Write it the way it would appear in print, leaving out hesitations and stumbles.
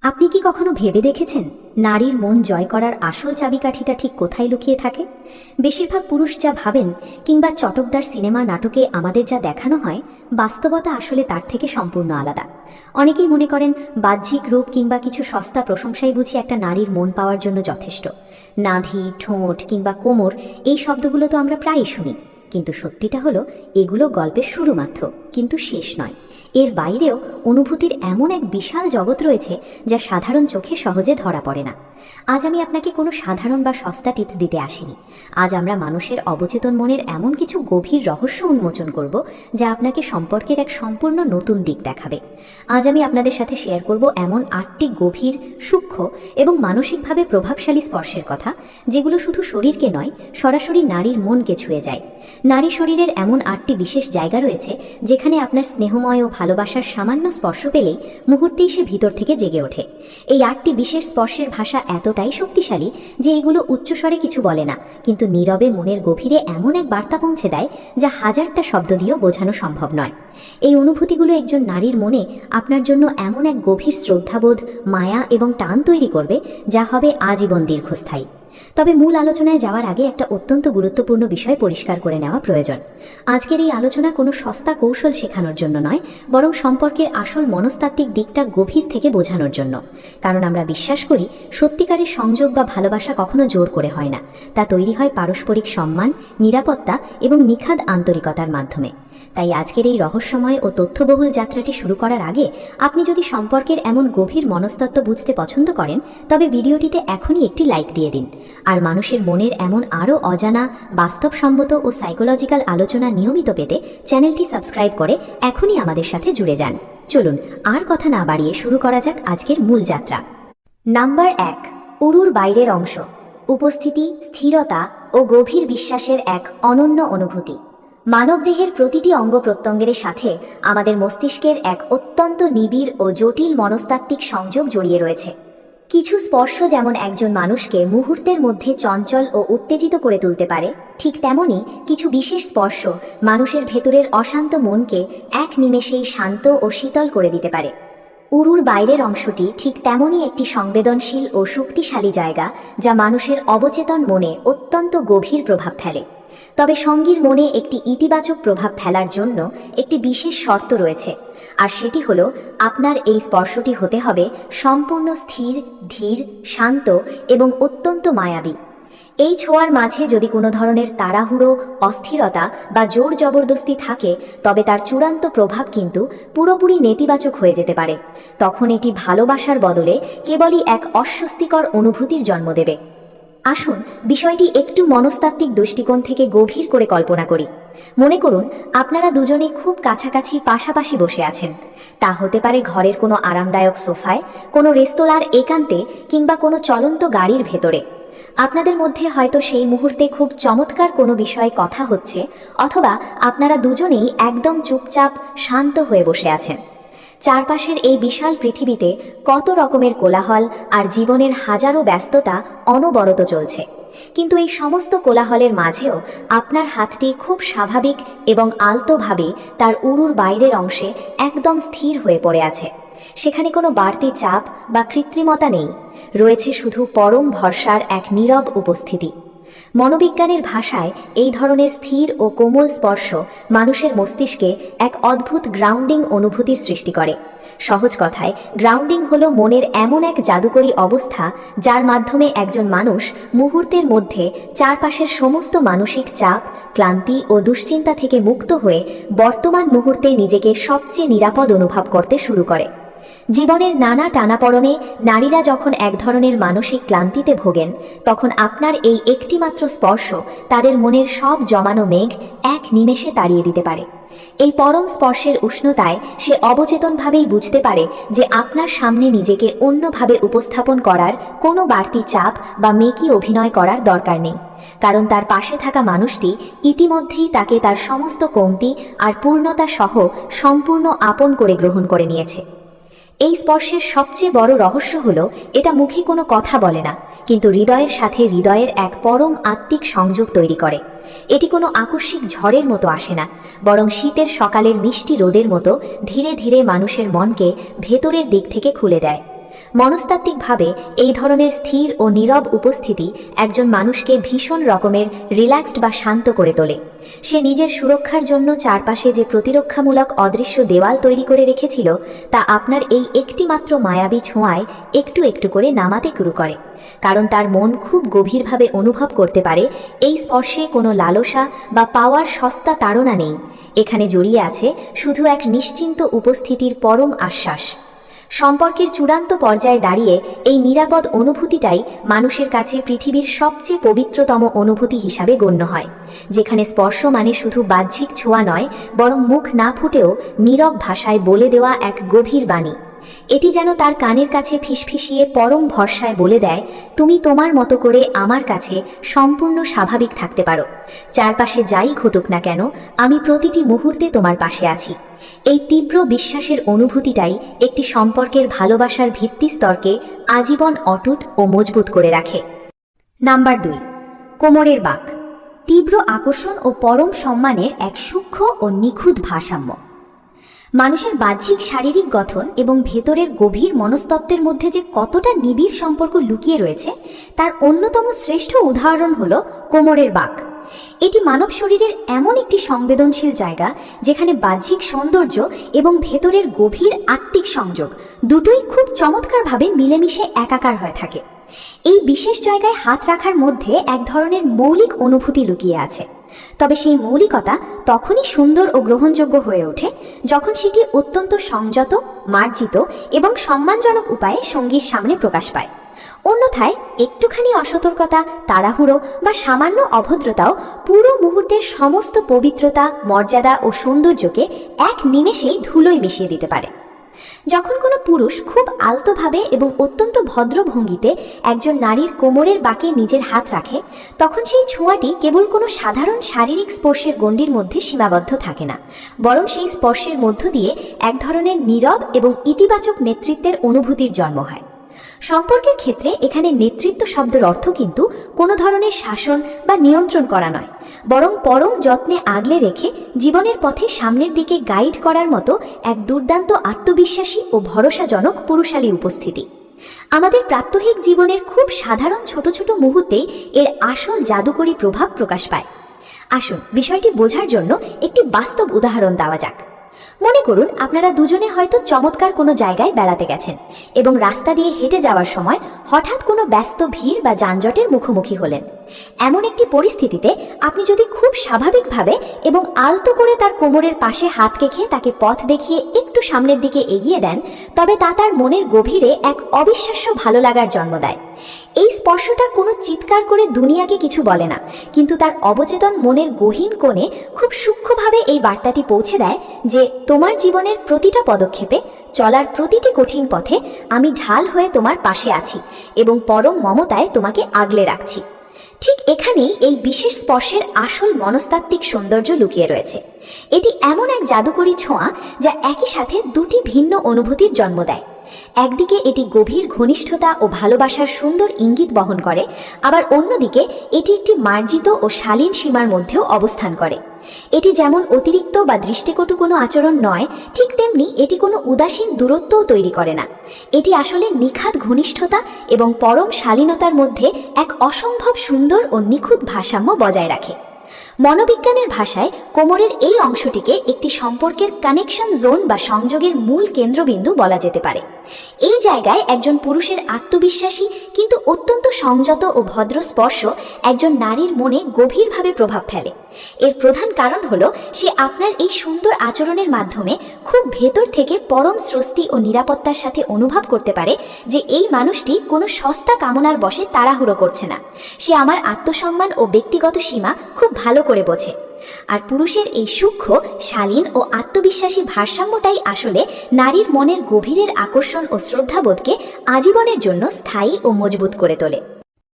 আপনি কি কখনো ভেবে দেখেছেন নারীর মন জয় করার আসল চাবিকাঠিটা ঠিক কোথায় লুকিয়ে থাকে? বেশিরভাগ পুরুষ যা ভাবেন কিংবা চটকদার সিনেমা নাটকে আমাদের যা দেখানো হয়, বাস্তবতা আসলে তার থেকে সম্পূর্ণ আলাদা। অনেকেই মনে করেন বাহ্যিক রূপ কিংবা কিছু সস্তা প্রশংসাই বুঝি একটা নারীর মন পাওয়ার জন্য যথেষ্ট। নাভি, ঠোঁট কিংবা কোমর, এই শব্দগুলো তো আমরা প্রায়ই শুনি, কিন্তু সত্যিটা হলো এগুলো গল্পের শুরু মাত্র, কিন্তু শেষ নয়। এর বাইরেও অনুভূতির এমন এক বিশাল জগৎ রয়েছে যা সাধারণ চোখে সহজে ধরা পড়ে না। আজ আমি আপনাকে কোনো সাধারণ বা সস্তা টিপস দিতে আসিনি। আজ আমরা মানুষের অবচেতন মনের এমন কিছু গভীর রহস্য উন্মোচন করব যা আপনাকে সম্পর্কের এক সম্পূর্ণ নতুন দিক দেখাবে। আজ আমি আপনাদের সাথে শেয়ার করব এমন 8টি গভীর, সূক্ষ্ম এবং মানসিকভাবে প্রভাবশালী স্পর্শের কথা, যেগুলো শুধু শরীরকে নয়, সরাসরি নারীর মনকে ছুঁয়ে যায়। নারী শরীরের এমন 8টি বিশেষ জায়গা রয়েছে যেখানে আপনার স্নেহময় ও ভালোবাসার সামান্য স্পর্শ পেলেই মুহূর্তেই সে ভিতর থেকে জেগে ওঠে। এই 8টি বিশেষ স্পর্শের ভাষা এতটাই শক্তিশালী যে এগুলো উচ্চস্বরে কিছু বলে না, কিন্তু নীরবে মনের গভীরে এমন এক বার্তা পৌঁছে দেয় যা হাজারটা শব্দ দিয়েও বোঝানো সম্ভব নয়। এই অনুভূতিগুলো একজন নারীর মনে আপনার জন্য এমন এক গভীর শ্রদ্ধাবোধ, মায়া এবং টান তৈরি করবে যা হবে আজীবন দীর্ঘস্থায়ী। তবে মূল আলোচনায় যাওয়ার আগে একটা অত্যন্ত গুরুত্বপূর্ণ বিষয় পরিষ্কার করে নেওয়া প্রয়োজন। আজকের এই আলোচনা কোনো সস্তা কৌশল শেখানোর জন্য নয়, বরং সম্পর্কের আসল মনস্তাত্ত্বিক দিকটা গভীর থেকে বোঝানোর জন্য। কারণ আমরা বিশ্বাস করি সত্যিকারের সংযোগ বা ভালোবাসা কখনো জোর করে হয় না, তা তৈরি হয় পারস্পরিক সম্মান, নিরাপত্তা এবং নিখাদ আন্তরিকতার মাধ্যমে। তাই আজকের এই রহস্যময় ও তথ্যবহুল যাত্রাটি শুরু করার আগে আপনি যদি সম্পর্কের এমন গভীর মনস্তত্ত্ব বুঝতে পছন্দ করেন, তবে ভিডিওটিতে এখনই একটি লাইক দিয়ে দিন। আর মানুষের মনের এমন আরও অজানা, বাস্তবসম্মত ও সাইকোলজিক্যাল আলোচনা নিয়মিত পেতে চ্যানেলটি সাবস্ক্রাইব করে এখনই আমাদের সাথে জুড়ে যান। চলুন আর কথা না বাড়িয়ে শুরু করা যাক আজকের মূল যাত্রা। নাম্বার 1, উরুর বাইরের অংশ। উপস্থিতি, স্থিরতা ও গভীর বিশ্বাসের এক অনন্য অনুভূতি। মানবদেহের প্রতিটি অঙ্গ প্রত্যঙ্গের সাথে আমাদের মস্তিষ্কের এক অত্যন্ত নিবিড় ও জটিল মনস্তাত্ত্বিক সংযোগ জড়িয়ে রয়েছে। কিছু স্পর্শ যেমন একজন মানুষকে মুহূর্তের মধ্যে চঞ্চল ও উত্তেজিত করে তুলতে পারে, ঠিক তেমনি কিছু বিশেষ স্পর্শ মানুষের ভেতরের অশান্ত মনকে এক নিমেষেই শান্ত ও শীতল করে দিতে পারে। উরুর বাইরের অংশটি ঠিক তেমনই একটি সংবেদনশীল ও শক্তিশালী জায়গা যা মানুষের অবচেতন মনে অত্যন্ত গভীর প্রভাব ফেলে। তবে সঙ্গীর মনে একটি ইতিবাচক প্রভাব ফেলার জন্য একটি বিশেষ শর্ত রয়েছে, আর সেটি হলো আপনার এই স্পর্শটি হতে হবে সম্পূর্ণ স্থির, ধীর, শান্ত এবং অত্যন্ত মায়াবী। এই ছোঁয়ার মাঝে যদি কোনো ধরনের তাড়াহুড়ো, অস্থিরতা বা জোর জবরদস্তি থাকে, তবে তার চূড়ান্ত প্রভাব কিন্তু পুরোপুরি নেতিবাচক হয়ে যেতে পারে। তখন এটি ভালোবাসার বদলে কেবলই এক অস্বস্তিকর অনুভূতির জন্ম দেবে। আসুন বিষয়টি একটু মনস্তাত্ত্বিক দৃষ্টিকোণ থেকে গভীর করে কল্পনা করি। মনে করুন আপনারা দুজনেই খুব কাছাকাছি পাশাপাশি বসে আছেন। তা হতে পারে ঘরের কোনো আরামদায়ক সোফায়, কোনো রেস্তোরাঁর একান্তে কিংবা কোনো চলন্ত গাড়ির ভেতরে। আপনাদের মধ্যে হয়তো সেই মুহূর্তে খুব চমৎকার কোনো বিষয়ে কথা হচ্ছে, অথবা আপনারা দুজনেই একদম চুপচাপ শান্ত হয়ে বসে আছেন। চারপাশের এই বিশাল পৃথিবীতে কত রকমের কোলাহল আর জীবনের হাজারো ব্যস্ততা অনবরত চলছে, কিন্তু এই সমস্ত কোলাহলের মাঝেও আপনার হাতটি খুব স্বাভাবিক এবং আলতোভাবে তার উরুর বাইরের অংশে একদম স্থির হয়ে পড়ে আছে। সেখানে কোনো বাড়তি চাপ বা কৃত্রিমতা নেই, রয়েছে শুধু পরম ভরসার এক নীরব উপস্থিতি। মনোবিজ্ঞানের ভাষায় এই ধরনের স্থির ও কোমল স্পর্শ মানুষের মস্তিষ্কে এক অদ্ভুত গ্রাউন্ডিং অনুভূতির সৃষ্টি করে। সহজ কথায়, গ্রাউন্ডিং হলো মনের এমন এক জাদুকরী অবস্থা যার মাধ্যমে একজন মানুষ মুহূর্তের মধ্যে চারপাশের সমস্ত মানসিক চাপ, ক্লান্তি ও দুশ্চিন্তা থেকে মুক্ত হয়ে বর্তমান মুহূর্তে নিজেকে সবচেয়ে নিরাপদ অনুভব করতে শুরু করে। জীবনের নানা টানাপড়নে নারীরা যখন এক ধরনের মানসিক ক্লান্তিতে ভোগেন, তখন আপনার এই একটিমাত্র স্পর্শ তাদের মনের সব জমানো মেঘ এক নিমেষে তাড়িয়ে দিতে পারে। এই পরম স্পর্শের উষ্ণতায় সে অবচেতনভাবেই বুঝতে পারে যে আপনার সামনে নিজেকে অন্যভাবে উপস্থাপন করার কোনো বাড়তি চাপ বা মেকি অভিনয় করার দরকার নেই, কারণ তার পাশে থাকা মানুষটি ইতিমধ্যেই তাকে তার সমস্ত কমতি আর পূর্ণতা সহ সম্পূর্ণ আপন করে গ্রহণ করে নিয়েছে। এই স্পর্শের সবচেয়ে বড় রহস্য হলো এটা মুখে কোনো কথা বলে না, কিন্তু হৃদয়ের সাথে হৃদয়ের এক পরম আত্মিক সংযোগ তৈরি করে। এটি কোনো আকস্মিক ঝড়ের মতো আসে না, বরং শীতের সকালের মিষ্টি রোদের মতো ধীরে ধীরে মানুষের মনকে ভেতরের দিক থেকে খুলে দেয়। মনস্তাত্ত্বিকভাবে এই ধরনের স্থির ও নীরব উপস্থিতি একজন মানুষকে ভীষণ রকমের রিল্যাক্সড বা শান্ত করে তোলে। সে নিজের সুরক্ষার জন্য চারপাশে যে প্রতিরক্ষামূলক অদৃশ্য দেওয়াল তৈরি করে রেখেছিল তা আপনার এই একটিমাত্র মায়াবী ছোঁয়ায় একটু একটু করে নামাতে শুরু করে, কারণ তার মন খুব গভীরভাবে অনুভব করতে পারে এই স্পর্শে কোনো লালসা বা পাওয়ার সস্তা তাড়না নেই। এখানে জড়িয়ে আছে শুধু এক নিশ্চিন্ত উপস্থিতির পরম আশ্বাস। সম্পর্কের চূড়ান্ত পর্যায়ে দাঁড়িয়ে এই নিরাপদ অনুভূতিটাই মানুষের কাছে পৃথিবীর সবচেয়ে পবিত্রতম অনুভূতি হিসাবে গণ্য হয়, যেখানে স্পর্শ মানে শুধু বাহ্যিক ছোঁয়া নয়, বরং মুখ না ফুটেও নীরব ভাষায় বলে দেওয়া এক গভীর বাণী। এটি যেন তার কানের কাছে ফিসফিসিয়ে পরম ভরসায় বলে দেয়, তুমি তোমার মতো করে আমার কাছে সম্পূর্ণ স্বাভাবিক থাকতে পারো। চারপাশে যাই ঘটুক না কেন, আমি প্রতিটি মুহূর্তে তোমার পাশে আছি। এই তীব্র বিশ্বাসের অনুভূতিটাই একটি সম্পর্কের ভালোবাসার ভিত্তিস্তরকে আজীবন অটুট ও মজবুত করে রাখে। নাম্বার 2, কোমরের বাঁক। তীব্র আকর্ষণ ও পরম সম্মানের এক সূক্ষ্ম ও নিখুঁত ভারসাম্য। মানুষের বাহ্যিক শারীরিক গঠন এবং ভেতরের গভীর মনস্তত্ত্বের মধ্যে যে কতটা নিবিড় সম্পর্ক লুকিয়ে রয়েছে তার অন্যতম শ্রেষ্ঠ উদাহরণ হল কোমরের বাঁক। এটি মানব শরীরের এমন একটি সংবেদনশীল জায়গা যেখানে বাহ্যিক সৌন্দর্য এবং ভেতরের গভীর আত্মিক সংযোগ দুটোই খুব চমৎকারভাবে মিলেমিশে একাকার হয়ে থাকে। এই বিশেষ জায়গায় হাত রাখার মধ্যে এক ধরনের মৌলিক অনুভূতি লুকিয়ে আছে, তবে সেই মৌলিকতা তখনই সুন্দর ও গ্রহণযোগ্য হয়ে ওঠে যখন সেটি অত্যন্ত সংযত, মার্জিত এবং সম্মানজনক উপায়ে সঙ্গীর সামনে প্রকাশ পায়। অন্যথায় একটুখানি অসতর্কতা, তাড়াহুড়ো বা সামান্য অভদ্রতাও পুরো মুহূর্তের সমস্ত পবিত্রতা, মর্যাদা ও সৌন্দর্যকে এক নিমেষেই ধুলোয় মিশিয়ে দিতে পারে। যখন কোনো পুরুষ খুব আলতোভাবে এবং অত্যন্ত ভদ্র ভঙ্গিতে একজন নারীর কোমরের বাঁকে নিজের হাত রাখে, তখন সেই ছোঁয়াটি কেবল কোনো সাধারণ শারীরিক স্পর্শের গণ্ডির মধ্যে সীমাবদ্ধ থাকে না, বরং সেই স্পর্শের মধ্য দিয়ে এক ধরনের নীরব এবং ইতিবাচক নেতৃত্বের অনুভূতির জন্ম হয়। সম্পর্কের ক্ষেত্রে এখানে নেতৃত্ব শব্দের অর্থ কিন্তু কোনো ধরনের শাসন বা নিয়ন্ত্রণ করা নয়, বরং পরম যত্নে আগলে রেখে জীবনের পথে সামনের দিকে গাইড করার মতো এক দুর্দান্ত আত্মবিশ্বাসী ও ভরসাজনক পুরুষালী উপস্থিতি। আমাদের প্রাত্যহিক জীবনের খুব সাধারণ ছোট ছোট মুহূর্তেই এর আসল জাদুকরী প্রভাব প্রকাশ পায়। আসুন বিষয়টি বোঝার জন্য একটি বাস্তব উদাহরণ দেওয়া যাক। মনে করুন আপনারা দুজনে হয়তো চমৎকার কোনো জায়গায় বেড়াতে গেছেন এবং রাস্তা দিয়ে হেঁটে যাওয়ার সময় হঠাৎ কোনো ব্যস্ত ভিড় বা যানজটের মুখোমুখি হলেন। এমন একটি পরিস্থিতিতে আপনি যদি খুব স্বাভাবিকভাবে এবং আলতো করে তার কোমরের পাশে হাত রেখে তাকে পথ দেখিয়ে একটু সামনের দিকে এগিয়ে দেন, তবে তা তার মনের গভীরে এক অবিশ্বাস্য ভালো লাগার জন্ম দেয়। এই স্পর্শটা কোনো চিৎকার করে দুনিয়াকে কিছু বলে না, কিন্তু তার অবচেতন মনের গহীন কোণে খুব সূক্ষ্মভাবে এই বার্তাটি পৌঁছে দেয় যে তোমার জীবনের প্রতিটা পদক্ষেপে, চলার প্রতিটি কঠিন পথে আমি ঢাল হয়ে তোমার পাশে আছি এবং পরম মমতায় তোমাকে আগলে রাখছি। ঠিক এখানেই এই বিশেষ স্পর্শের আসল মনস্তাত্ত্বিক সৌন্দর্য লুকিয়ে রয়েছে। এটি এমন এক জাদুকরী ছোঁয়া যা একই সাথে দুটি ভিন্ন অনুভূতির জন্ম দেয়। একদিকে এটি গভীর ঘনিষ্ঠতা ও ভালোবাসার সুন্দর ইঙ্গিত বহন করে, আবার অন্যদিকে এটি একটি মার্জিত ও শালীন সীমার মধ্যেও অবস্থান করে। এটি যেমন অতিরিক্ত বা দৃষ্টিকটু কোনো আচরণ নয়, ঠিক তেমনি এটি কোনো উদাসীন দূরত্বও তৈরি করে না। এটি আসলে নিখাদ ঘনিষ্ঠতা এবং পরম শালীনতার মধ্যে এক অসম্ভব সুন্দর ও নিখুঁত ভারসাম্য বজায় রাখে। মনোবিজ্ঞানের ভাষায় কোমরের এই অংশটিকে একটি সম্পর্কের কানেকশন জোন বা সংযোগের মূল কেন্দ্রবিন্দু বলা যেতে পারে। এই জায়গায় একজন পুরুষের আত্মবিশ্বাসী কিন্তু অত্যন্ত সংযত ও ভদ্র স্পর্শ একজন নারীর মনে গভীরভাবে প্রভাব ফেলে। এর প্রধান কারণ হলো সে আপনার এই সুন্দর আচরণের মাধ্যমে খুব ভেতর থেকে পরম স্বস্তি ও নিরাপত্তার সাথে অনুভব করতে পারে যে এই মানুষটি কোনো সস্তা কামনার বশে তাড়াহুড়ো করছে না। সে আমার আত্মসম্মান ও ব্যক্তিগত সীমা খুব ভালো করে বোঝে। আর পুরুষের এই সূক্ষ্ম, শালীন ও আত্মবিশ্বাসী ভারসাম্যটাই আসলে নারীর মনের গভীরের আকর্ষণ ও শ্রদ্ধাবোধকে আজীবনের জন্য স্থায়ী ও মজবুত করে তোলে।